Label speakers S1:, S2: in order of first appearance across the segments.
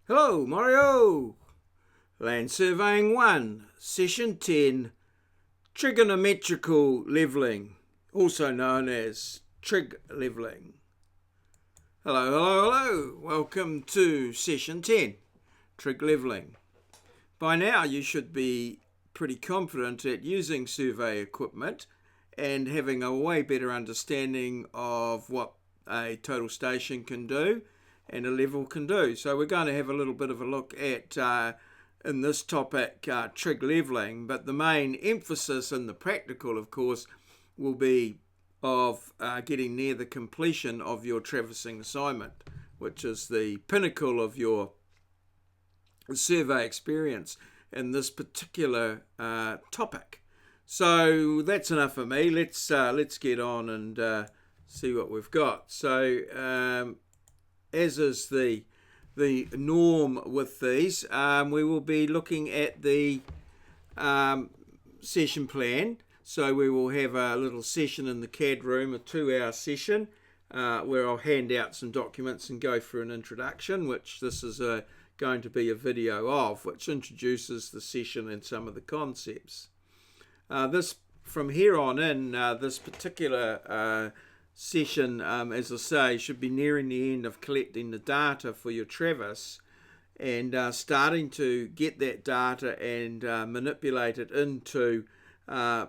S1: Hello, Mario! Land Surveying 1, Session 10, Trigonometrical Levelling, also known as Trig Levelling. Hello. Welcome to Session 10, Trig Levelling. By now you should be pretty confident at using survey equipment and having a way better understanding of what a total station can do and a level can do. So we're going to have a little bit of a look at, in this topic, trig levelling, but the main emphasis in the practical, of course, will be of getting near the completion of your traversing assignment, which is the pinnacle of your survey experience in this particular topic. So that's enough for me. Let's get on and see what we've got. So as is the norm with these, we will be looking at the session plan. So we will have a little session in the CAD room, a 2-hour session, where I'll hand out some documents and go through an introduction, which this is going to be a video of, which introduces the session and some of the concepts. From here on in, this particular session, as I say, should be nearing the end of collecting the data for your traverse and starting to get that data and manipulate it into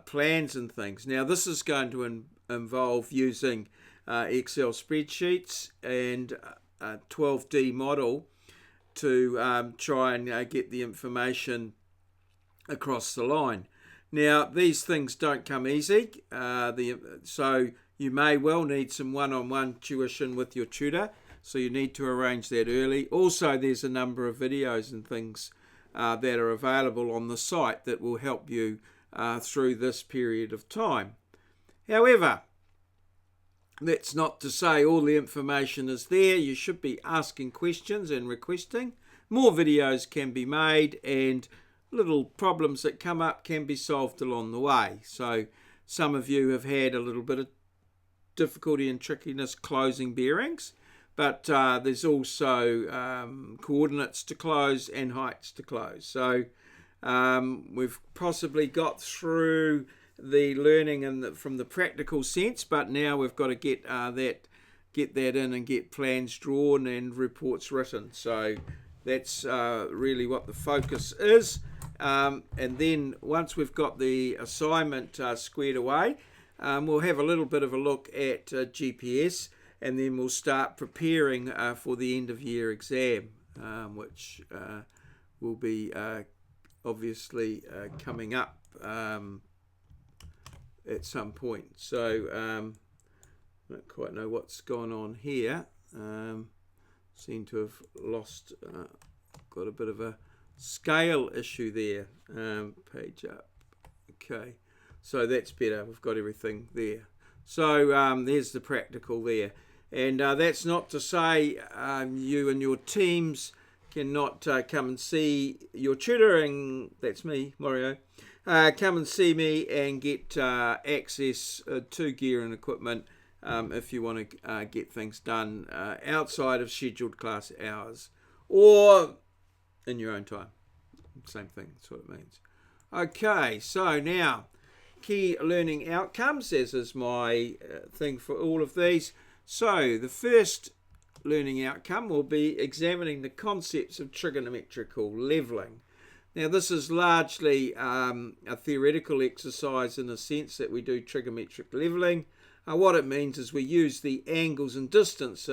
S1: plans and things. Now this is going to involve using Excel spreadsheets and a 12D model to try and get the information across the line. Now these things don't come easy, so you may well need some one-on-one tuition with your tutor, so you need to arrange that early. Also, there's a number of videos and things that are available on the site that will help you through this period of time. However, that's not to say all the information is there. You should be asking questions and requesting. More videos can be made and little problems that come up can be solved along the way. So some of you have had a little bit of difficulty and trickiness closing bearings, but there's also coordinates to close and heights to close. So we've possibly got through the learning from the practical sense, but now we've got to get that in and get plans drawn and reports written. So that's really what the focus is. And then once we've got the assignment squared away, we'll have a little bit of a look at GPS, and then we'll start preparing for the end of year exam, which will be obviously coming up at some point. So I don't quite know what's gone on here. Seem to have lost, got a bit of a scale issue there. Page up. Okay. So that's better. We've got everything there. So there's the practical there. And that's not to say you and your teams cannot come and see your tutoring. That's me, Mario. Come and see me and get access to gear and equipment if you want to get things done outside of scheduled class hours or in your own time. Same thing, that's what it means. Okay, so now key learning outcomes, as is my thing for all of these. So the first learning outcome will be examining the concepts of trigonometrical levelling. Now this is largely a theoretical exercise in the sense that we do trigonometric levelling. What it means is we use the angles and distance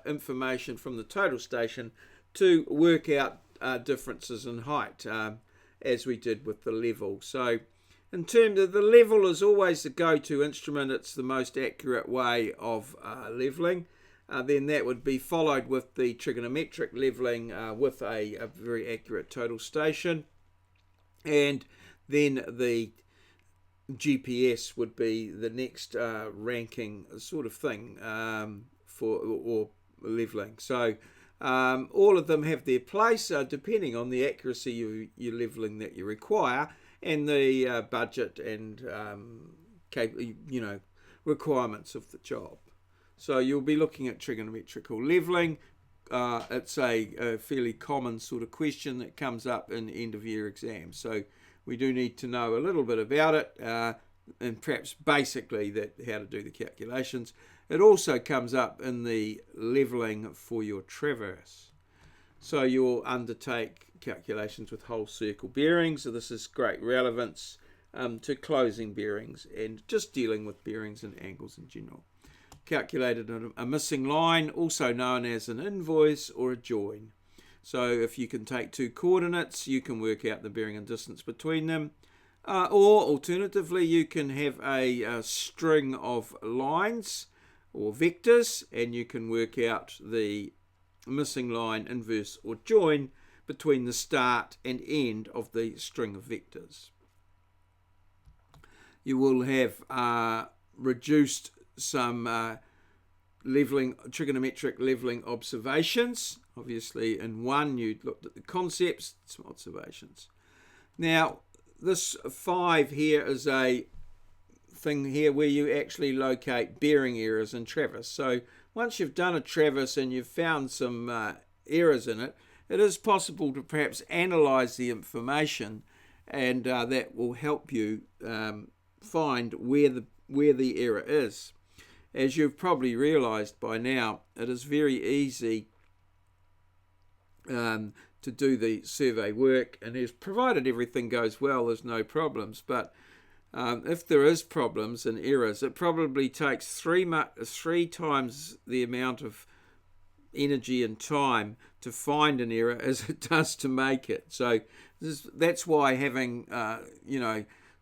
S1: information from the total station to work out differences in height, as we did with the level. So in terms of the level is always the go-to instrument. It's the most accurate way of levelling. Then that would be followed with the trigonometric levelling with a very accurate total station. And then the GPS would be the next ranking sort of thing for levelling. So all of them have their place depending on the accuracy your levelling that you require and the budget and requirements of the job. So you'll be looking at trigonometrical levelling, it's a fairly common sort of question that comes up in end-of-year exams. So we do need to know a little bit about it, and perhaps basically how to do the calculations. It also comes up in the levelling for your traverse. So you'll undertake calculations with whole circle bearings. So this is great relevance to closing bearings and just dealing with bearings and angles in general. Calculated a missing line, also known as an invoice or a join. So if you can take two coordinates, you can work out the bearing and distance between them. Or alternatively, you can have a string of lines or vectors, and you can work out the missing line, inverse or join between the start and end of the string of vectors. You will have reduced some trigonometric levelling observations. Obviously in one you looked at the concepts, some observations. Now this 5 here is a thing here where you actually locate bearing errors in traverse. So once you've done a traverse and you've found some errors in it, it is possible to perhaps analyse the information, and that will help you find where the error is. As you've probably realised by now, it is very easy to do the survey work, and provided everything goes well, there's no problems. But if there is problems and errors, it probably takes three times the amount of energy and time to find an error as it does to make it. So that's why having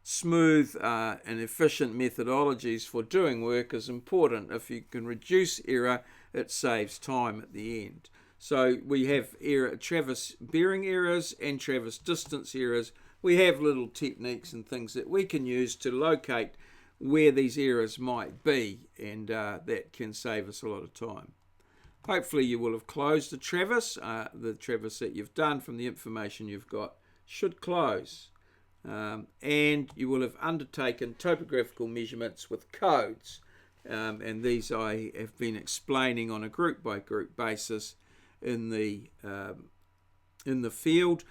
S1: smooth and efficient methodologies for doing work is important. If you can reduce error, it saves time at the end. So we have traverse bearing errors and traverse distance errors. We have little techniques and things that we can use to locate where these errors might be, and that can save us a lot of time. Hopefully you will have closed the traverse that you've done from the information you've got should close. And you will have undertaken topographical measurements with codes, and these I have been explaining on a group by group basis in the field,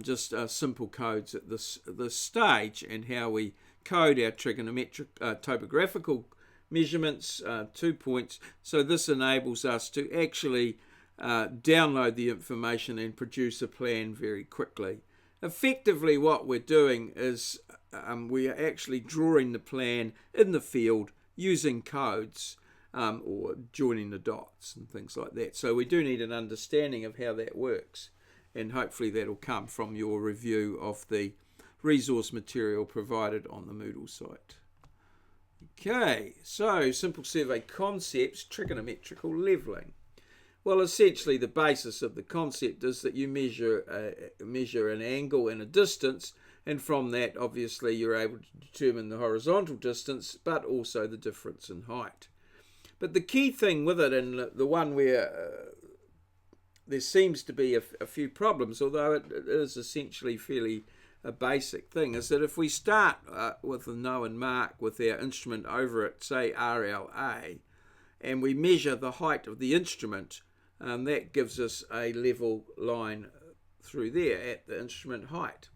S1: just simple codes at this stage, and how we code our trigonometric topographical measurements, 2 points. So this enables us to actually download the information and produce a plan very quickly. Effectively what we're doing is we are actually drawing the plan in the field using codes, or joining the dots and things like that. So we do need an understanding of how that works, and hopefully that'll come from your review of the resource material provided on the Moodle site. Okay, so simple survey concepts, trigonometrical levelling. Well, essentially the basis of the concept is that you measure an angle and a distance, and from that obviously you're able to determine the horizontal distance, but also the difference in height. But the key thing with it, and the one where there seems to be a few problems, although it is essentially fairly a basic thing, is that if we start with a known mark with our instrument over it, say RLA, and we measure the height of the instrument, that gives us a level line through there at the instrument height.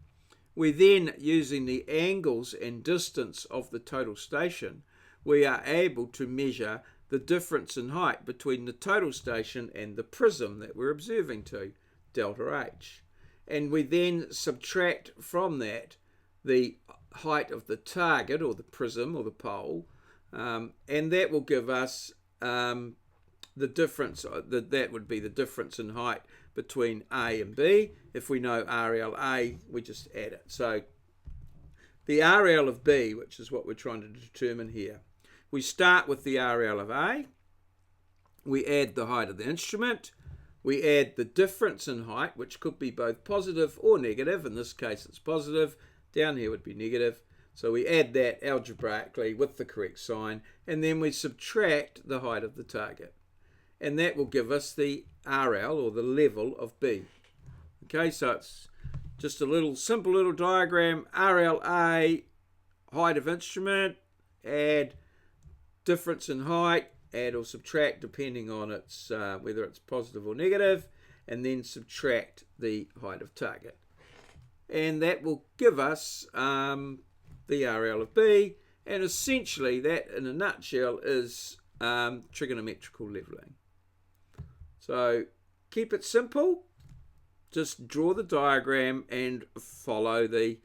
S1: We then, using the angles and distance of the total station, we are able to measure the difference in height between the total station and the prism that we're observing to, delta H. And we then subtract from that the height of the target, or the prism, or the pole, and that will give us the difference. That would be the difference in height between A and B. If we know RLA, we just add it. So the RL of B, which is what we're trying to determine here, we start with the RL of A, we add the height of the instrument, we add the difference in height, which could be both positive or negative. In this case it's positive, down here would be negative. So we add that algebraically with the correct sign, and then we subtract the height of the target. And that will give us the RL, or the level of B. Okay, so it's just a simple little diagram. RLA, height of instrument, add difference in height, add or subtract depending on its whether it's positive or negative, and then subtract the height of target. And that will give us the RL of B, and essentially that in a nutshell is trigonometrical levelling. So keep it simple, just draw the diagram and follow the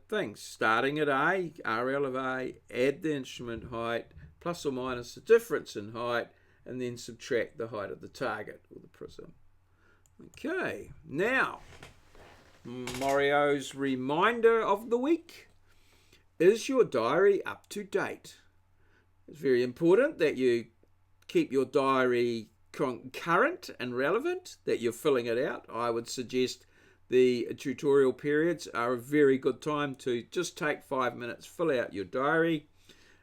S1: things. Starting at A, RL of A, add the instrument height, plus or minus the difference in height, and then subtract the height of the target or the prism. Okay, now maurieos reminder of the week. Is your diary up to date? It's very important that you keep your diary current and relevant, that you're filling it out. I would suggest the tutorial periods are a very good time to just take 5 minutes, fill out your diary.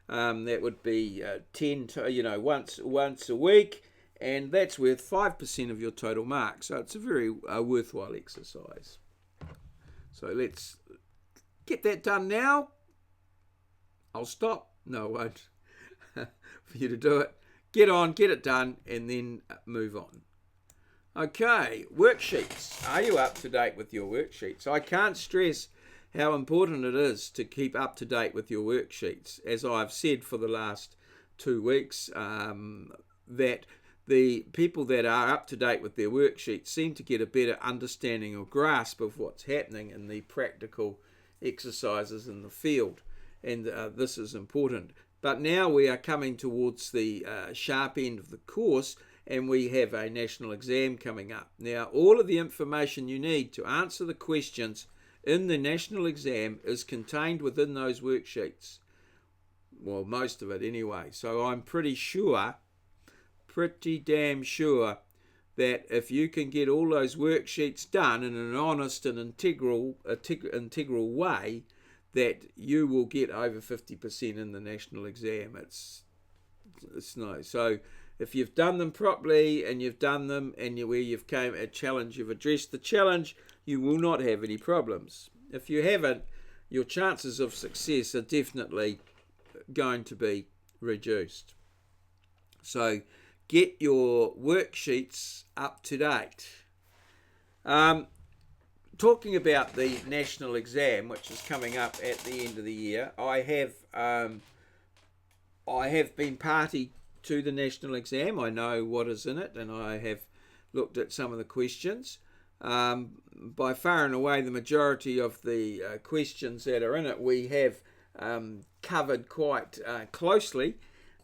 S1: That would be 10 to, once a week, and that's worth 5% of your total marks. So it's a very worthwhile exercise. So let's get that done now. I'll stop. No, I won't. For you to do it. Get on, get it done, and then move on. Okay, worksheets. Are you up to date with your worksheets? I can't stress how important it is to keep up to date with your worksheets. As I've said for the last 2 weeks, that the people that are up to date with their worksheets seem to get a better understanding or grasp of what's happening in the practical exercises in the field. And this is important. But now we are coming towards the sharp end of the course, and we have a national exam coming up. Now, all of the information you need to answer the questions in the national exam is contained within those worksheets. Well, most of it anyway. So I'm pretty damn sure that if you can get all those worksheets done in an honest and integral way, that you will get over 50% in the national exam. It's no. So if you've done them properly and you've done them and where you've came a challenge, you've addressed the challenge, you will not have any problems. If you haven't, your chances of success are definitely going to be reduced. So get your worksheets up to date. Talking about the national exam, which is coming up at the end of the year, I have been party to the national exam. I know what is in it, and I have looked at some of the questions. By far and away, the majority of the questions that are in it, we have covered quite closely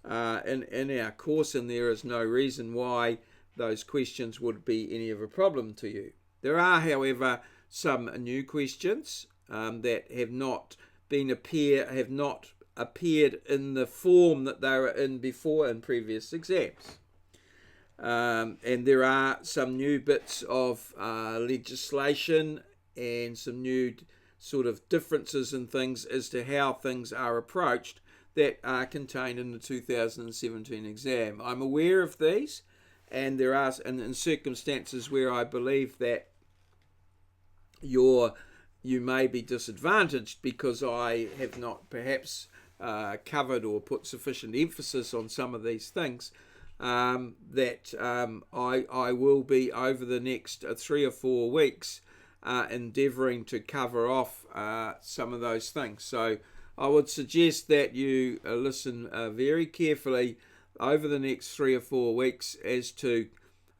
S1: in our course, and there is no reason why those questions would be any of a problem to you. There are, however, some new questions that have not appeared in the form that they were in before in previous exams. And there are some new bits of legislation and some new sort of differences in things as to how things are approached that are contained in the 2017 exam. I'm aware of these, and there are in circumstances where I believe that you may be disadvantaged because I have not perhaps covered or put sufficient emphasis on some of these things, that I will be over the next 3 or 4 weeks endeavouring to cover off some of those things. So I would suggest that you listen very carefully over the next 3 or 4 weeks as to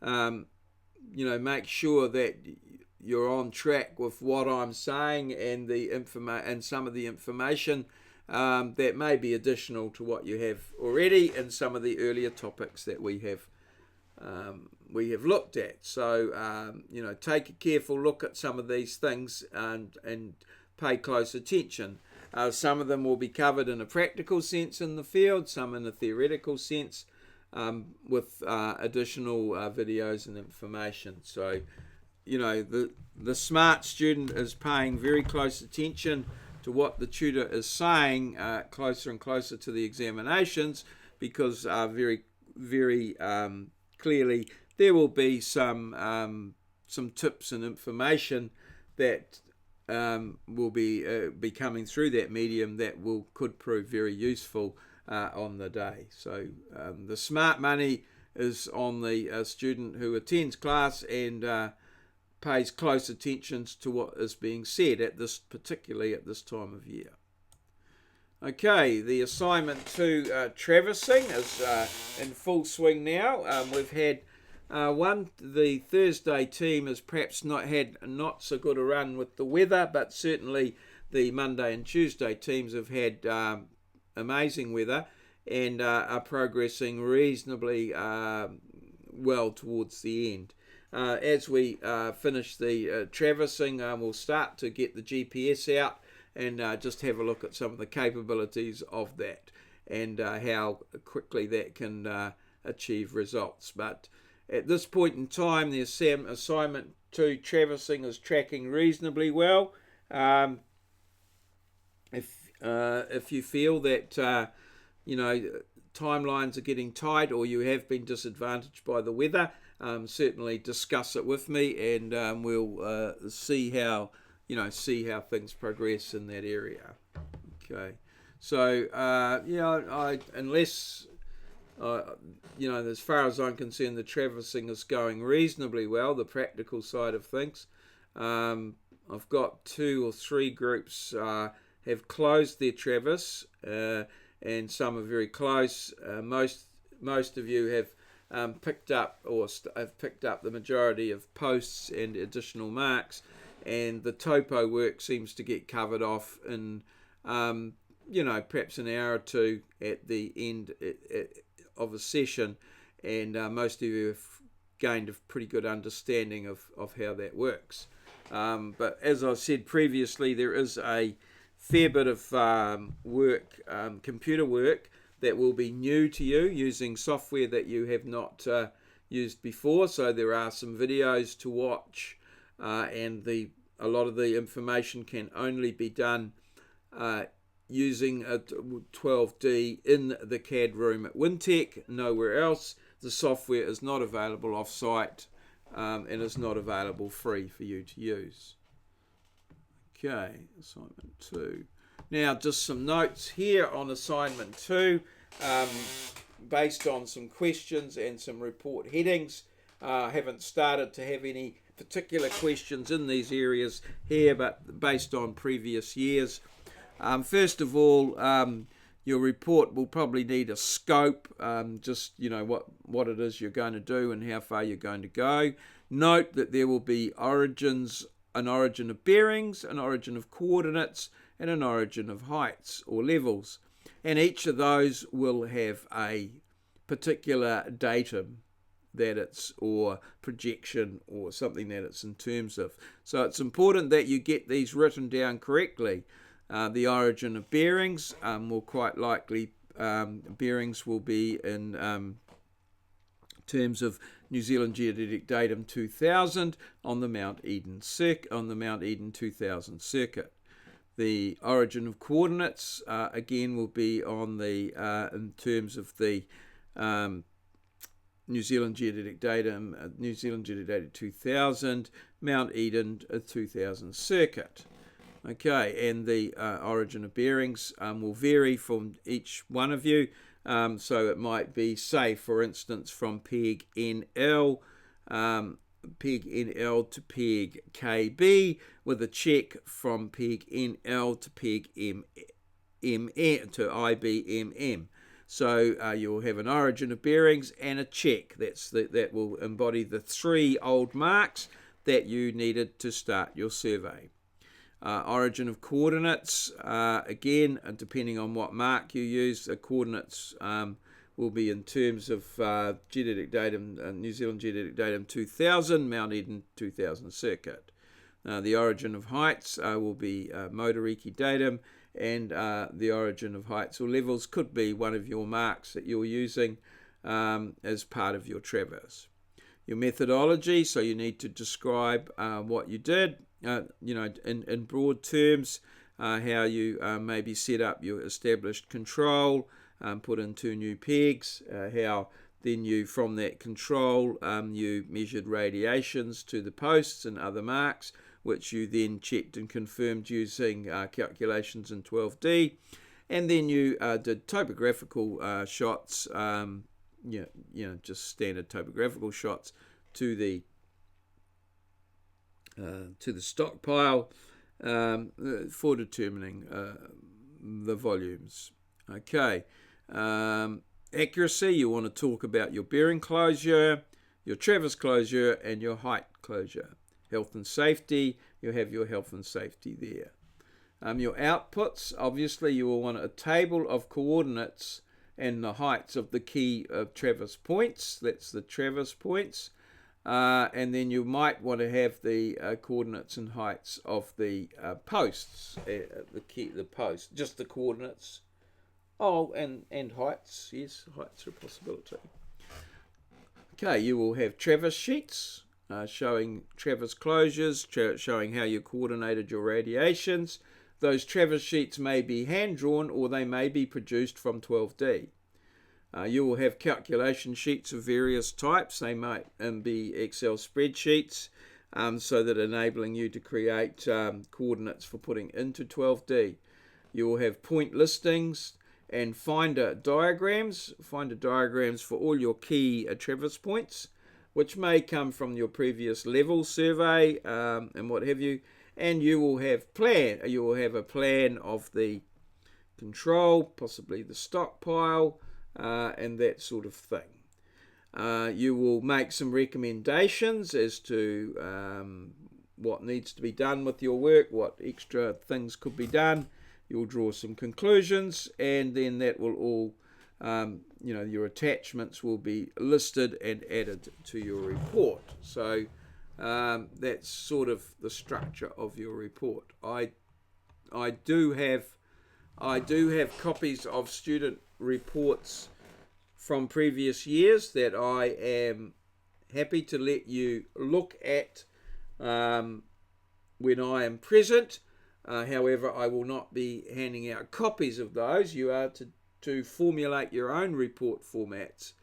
S1: make sure that you're on track with what I'm saying and and some of the information that may be additional to what you have already in some of the earlier topics that we have looked at. So take a careful look at some of these things and pay close attention. Some of them will be covered in a practical sense in the field, some in a theoretical sense, with additional videos and information. So the smart student is paying very close attention to what the tutor is saying closer and closer to the examinations, because very clearly there will be some tips and information that will be coming through that medium that could prove very useful on the day. So the smart money is on the student who attends class and pays close attention to what is being said particularly at this time of year. Okay, the assignment 2 traversing is in full swing now. We've had the Thursday team has perhaps not so good a run with the weather, but certainly the Monday and Tuesday teams have had amazing weather and are progressing reasonably well towards the end. As we finish the traversing, we'll start to get the GPS out and just have a look at some of the capabilities of that and how quickly that can achieve results. But at this point in time, the assignment 2 traversing is tracking reasonably well. If you feel that timelines are getting tight or you have been disadvantaged by the weather, certainly discuss it with me, and we'll see how things progress in that area. Okay, so unless as far as I'm concerned, the traversing is going reasonably well, the practical side of things. I've got 2 or 3 groups have closed their traverse, and some are very close. Most of you have picked up the majority of posts and additional marks, and the topo work seems to get covered off in perhaps an hour or 2 at the end of a session, and most of you have gained a pretty good understanding of how that works. But as I said previously, there is a fair bit of computer work that will be new to you using software that you have not used before. So there are some videos to watch, and a lot of the information can only be done using a 12D in the CAD room at Wintec, nowhere else. The software is not available off-site and is not available free for you to use. Okay, assignment 2. Now, just some notes here on assignment 2, based on some questions and some report headings. I haven't started to have any particular questions in these areas here, but based on previous years. First of all, your report will probably need a scope, just what it is you're going to do and how far you're going to go. Note that there will be origins, an origin of bearings, an origin of coordinates, and an origin of heights or levels. And each of those will have a particular datum that it's, or projection, or something that it's in terms of. So it's important that you get these written down correctly. The origin of bearings will quite likely, bearings will be in terms of New Zealand Geodetic Datum 2000 on the Mount Eden 2000 circuit. The origin of coordinates again will be on the in terms of the New Zealand Geodetic Datum 2000 Mount Eden 2000 circuit. Okay, and the origin of bearings will vary from each one of you. So it might be, say, for instance, from peg NL to peg KB, with a check from peg NL to peg MM to IBMM. So you'll have an origin of bearings and a check. That will embody the 3 old marks that you needed to start your survey. Origin of coordinates, again, depending on what mark you use, the coordinates will be in terms of geodetic datum, New Zealand Geodetic Datum 2000, Mount Eden 2000 circuit. The origin of heights will be Maurieos datum, and the origin of heights or levels could be one of your marks that you're using as part of your traverse. Your methodology, so you need to describe what you did, in broad terms, how you maybe set up your established control, put in 2 new pegs, how then you, from that control, you measured radiations to the posts and other marks, which you then checked and confirmed using calculations in 12D, And then you did topographical shots, just standard topographical shots to the stockpile for determining the volumes. Okay. Accuracy, you want to talk about your bearing closure, your traverse closure, and your height closure. Health and safety, you have your health and safety there. Your outputs, obviously you will want a table of coordinates and the heights of the key traverse points. That's the traverse points. And then you might want to have the coordinates and heights of the posts, the post, just the coordinates. Oh, and heights, yes, heights are a possibility. Okay, you will have traverse sheets showing traverse closures, showing how you coordinated your radiations. Those traverse sheets may be hand-drawn or they may be produced from 12D. You will have calculation sheets of various types. They might be Excel spreadsheets, so that enabling you to create coordinates for putting into 12D. You will have point listings and finder diagrams for all your key traverse points, which may come from your previous level survey and what have you. And you will have a plan of the control, possibly the stockpile, and that sort of thing. You will make some recommendations as to what needs to be done with your work, what extra things could be done. You'll draw some conclusions, and then that will all, your attachments will be listed and added to your report. So that's sort of the structure of your report. I do have copies of student reports from previous years that I am happy to let you look at when I am present. However, I will not be handing out copies of those. You are to formulate your own report formats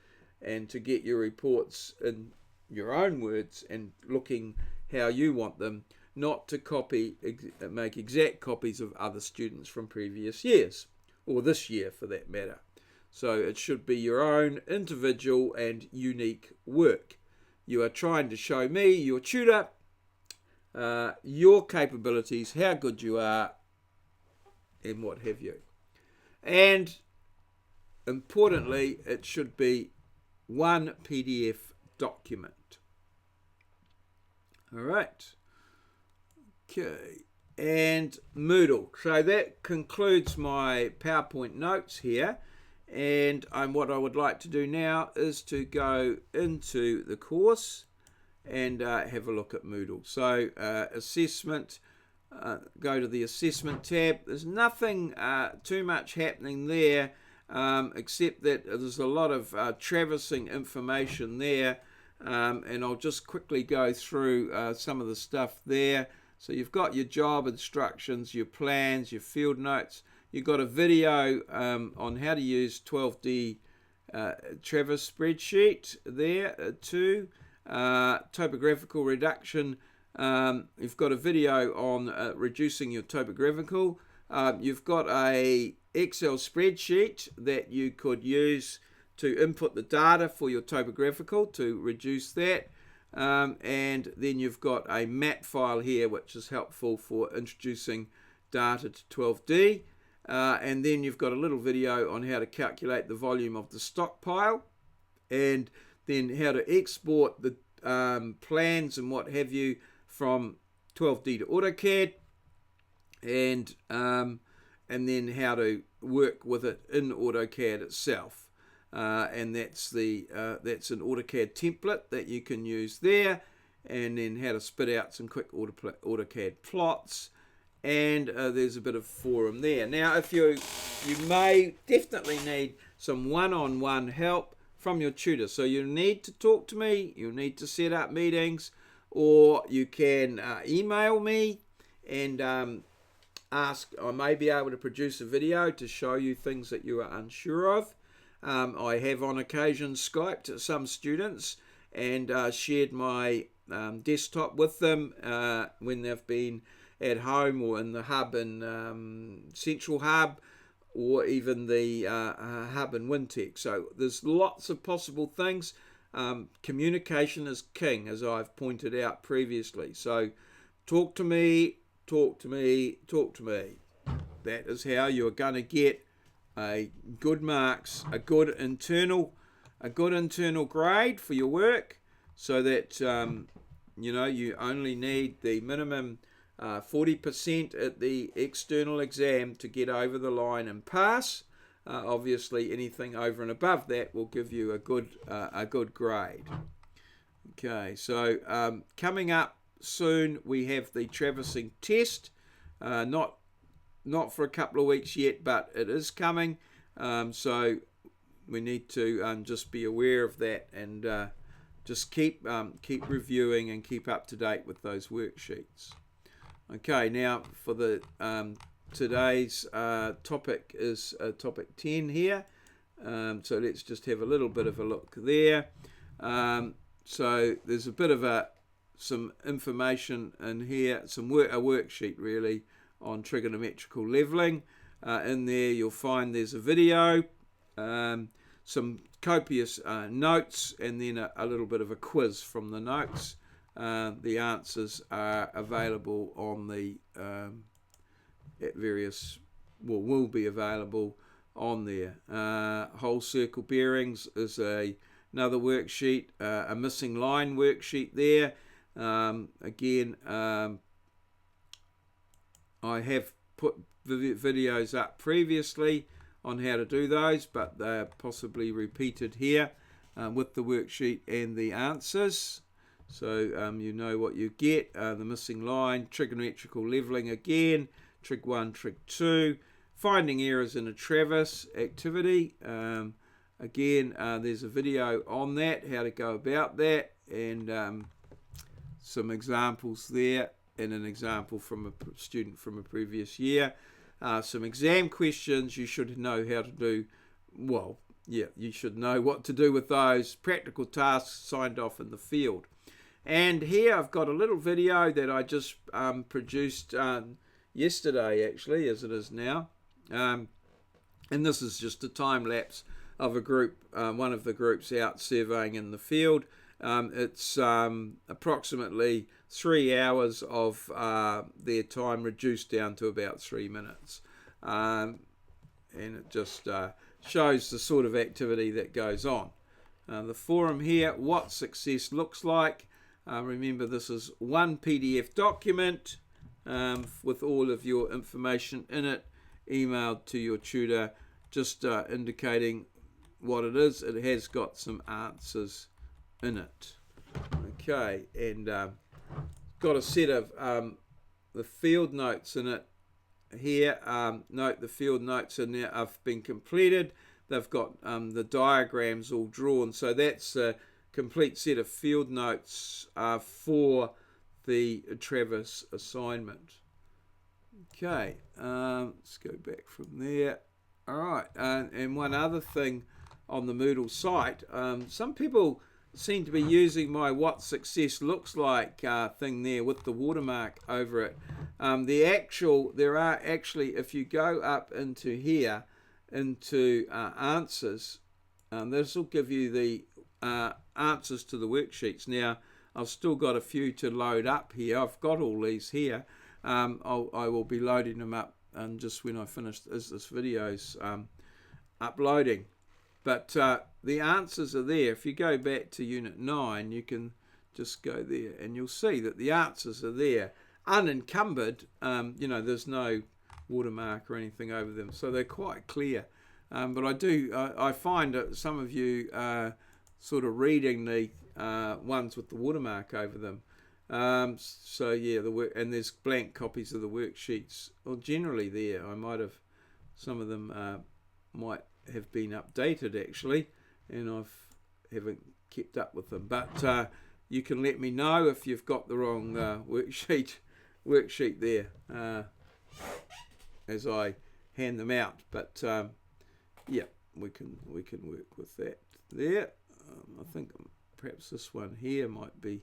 S1: and to get your reports in your own words and looking how you want them, not to make exact copies of other students from previous years, or this year for that matter. So it should be your own individual and unique work. You are trying to show me, your tutor, your capabilities, how good you are, and what have you. And importantly, it should be one PDF document. All right. Okay. And Moodle. So that concludes my PowerPoint notes here. And what I would like to do now is to go into the course and have a look at Moodle. So assessment, go to the assessment tab. There's nothing too much happening there, except that there's a lot of traversing information there, and I'll just quickly go through some of the stuff there. So you've got your job instructions, your plans, your field notes. You've got a video on how to use 12D traverse spreadsheet there too. Topographical reduction. You've got a video on reducing your topographical. You've got a Excel spreadsheet that you could use to input the data for your topographical to reduce that. And then you've got a map file here, which is helpful for introducing data to 12D. And then you've got a little video on how to calculate the volume of the stockpile, and then how to export the plans and what have you from 12D to AutoCAD, and then how to work with it in AutoCAD itself. And that's an AutoCAD template that you can use there, and then how to spit out some quick AutoCAD plots. And there's a bit of forum there. Now, if you may definitely need some one-on-one help from your tutor. So you need to talk to me, you need to set up meetings, or you can email me and ask. I may be able to produce a video to show you things that you are unsure of. I have on occasion Skyped some students and shared my desktop with them when they've been at home or in the hub in Central Hub, or even the hub and WinTech. So there's lots of possible things. Communication is king, as I've pointed out previously. So talk to me, talk to me, talk to me. That is how you're going to get a good marks, a good internal grade for your work, so that you only need the minimum 40% at the external exam to get over the line and pass. Obviously, anything over and above that will give you a good grade. Okay, so coming up soon we have the traversing test. Not for a couple of weeks yet, but it is coming. So we need to just be aware of that, and just keep reviewing and keep up to date with those worksheets. Okay, now for the today's topic is topic 10 here. So let's just have a little bit of a look there. So there's a bit of some information in here, a worksheet really on trigonometrical leveling. In there you'll find there's a video, some copious notes, and then a little bit of a quiz from the notes. The answers are available on the at various, will be available on there. Whole circle bearings is another worksheet, a missing line worksheet there. Again, I have put videos up previously on how to do those, but they're possibly repeated here with the worksheet and the answers. So you know what you get. The missing line, trigonometrical leveling again, Trig 1, Trig 2, finding errors in a traverse activity. Again, there's a video on that, how to go about that, and some examples there, and an example from a student from a previous year. Some exam questions you should know how to do. Well, yeah, you should know what to do with those. Practical tasks signed off in the field. And here I've got a little video that I just produced yesterday, actually, as it is now. And this is just a time lapse of a group, one of the groups out surveying in the field. It's approximately 3 hours of their time reduced down to about 3 minutes. And it just shows the sort of activity that goes on. The forum here, what success looks like. Remember, this is one PDF document with all of your information in it, emailed to your tutor, just indicating what it is. It has got some answers in it. Okay, and got a set of the field notes in it here. Note the field notes in there have been completed. They've got the diagrams all drawn, so that's a complete set of field notes for the Traverse assignment. Okay, let's go back from there. All right, and one other thing on the Moodle site, some people seem to be using my what success looks like thing there with the watermark over it. There are actually, if you go up into here, into answers, this will give you the answers to the worksheets. Now, I've still got a few to load up here. I've got all these here. I will be loading them up just when I finish this video's uploading. But the answers are there. If you go back to Unit 9, you can just go there and you'll see that the answers are there. Unencumbered, there's no watermark or anything over them, so they're quite clear. But I find that some of you are sort of reading the ones with the watermark over them. So yeah, and there's blank copies of the worksheets, well, generally there. Some of them might have been updated actually, and haven't kept up with them. But you can let me know if you've got the wrong worksheet there as I hand them out. But yeah, we can work with that there. I think perhaps this one here might be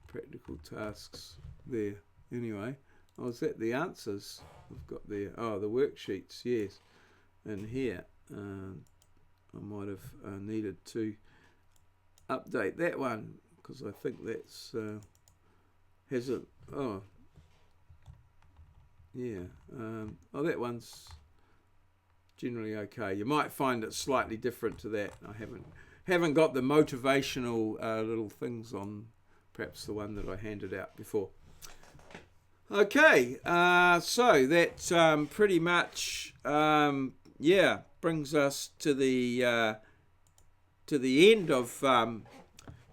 S1: practical tasks there. Anyway, Oh, is that the answers? I've got the worksheets, yes, in here. I might have needed to update that one because I think that's has it. Oh, yeah. That one's generally okay. You might find it slightly different to that. I haven't got the motivational little things on, perhaps the one that I handed out before. Okay, so that pretty much brings us to the end of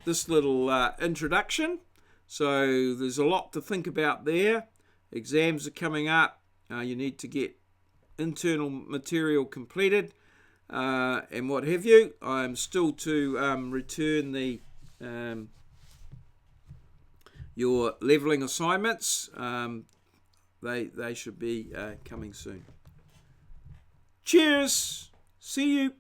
S1: this little introduction. So there's a lot to think about there. Exams are coming up. You need to get internal material completed and what have you. I'm still to return the your levelling assignments. They should be coming soon. Cheers. See you.